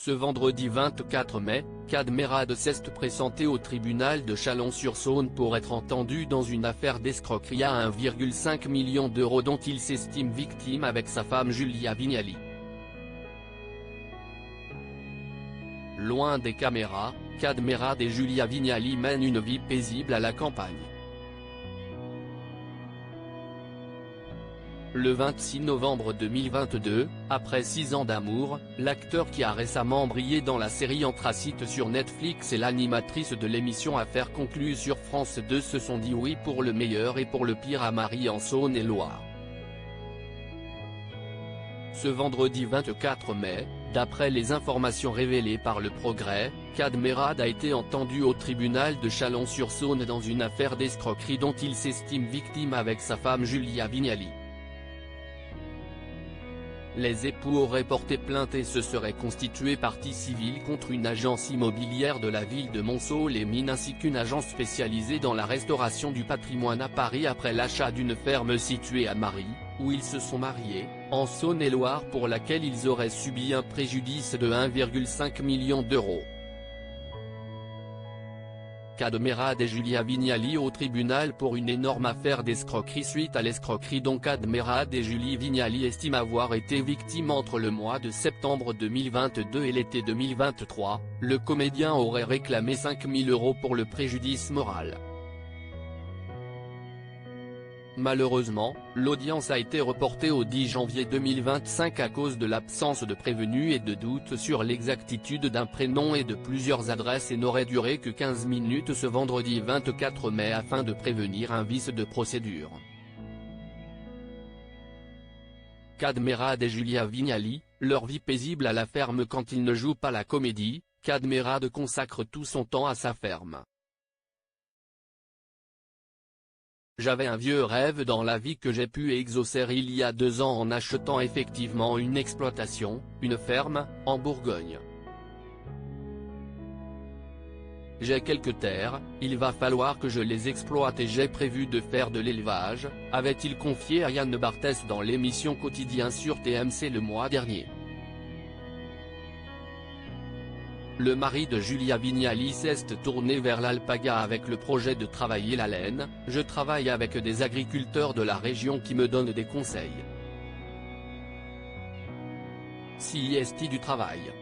Ce vendredi 24 mai, Kad Merad s'est présenté au tribunal de Chalon-sur-Saône pour être entendu dans une affaire d'escroquerie à 1,5 million d'euros dont il s'estime victime avec sa femme Julia Vignali. Loin des caméras, Kad Merad et Julia Vignali mènent une vie paisible à la campagne. Le 26 novembre 2022, après 6 ans d'amour, l'acteur qui a récemment brillé dans la série Anthracite sur Netflix et l'animatrice de l'émission Affaires conclues sur France 2 se sont dit oui pour le meilleur et pour le pire à Marie en Saône-et-Loire. Ce vendredi 24 mai, d'après les informations révélées par Le Progrès, Kad Merad a été entendu au tribunal de Chalon-sur-Saône dans une affaire d'escroquerie dont il s'estime victime avec sa femme Julia Vignali. Les époux auraient porté plainte et se seraient constitués partie civile contre une agence immobilière de la ville de Montceau-les-Mines ainsi qu'une agence spécialisée dans la restauration du patrimoine à Paris après l'achat d'une ferme située à Marie, où ils se sont mariés, en Saône-et-Loire pour laquelle ils auraient subi un préjudice de 1,5 million d'euros. Kad Merad et Julia Vignali au tribunal pour une énorme affaire d'escroquerie suite à l'escroquerie dont Kad Merad et Julie Vignali estiment avoir été victimes entre le mois de septembre 2022 et l'été 2023, le comédien aurait réclamé 5 000 euros pour le préjudice moral. Malheureusement, l'audience a été reportée au 10 janvier 2025 à cause de l'absence de prévenus et de doutes sur l'exactitude d'un prénom et de plusieurs adresses et n'aurait duré que 15 minutes ce vendredi 24 mai afin de prévenir un vice de procédure. Kad Merad et Julia Vignali, leur vie paisible à la ferme quand ils ne jouent pas la comédie, Kad Merad consacre tout son temps à sa ferme. J'avais un vieux rêve dans la vie que j'ai pu exaucer il y a 2 ans en achetant effectivement une exploitation, une ferme, en Bourgogne. J'ai quelques terres, il va falloir que je les exploite et j'ai prévu de faire de l'élevage, avait-il confié à Yann Barthès dans l'émission Quotidien sur TMC le mois dernier. Le mari de Julia Vignali s'est tourné vers l'alpaga avec le projet de travailler la laine. Je travaille avec des agriculteurs de la région qui me donnent des conseils. Si est du travail.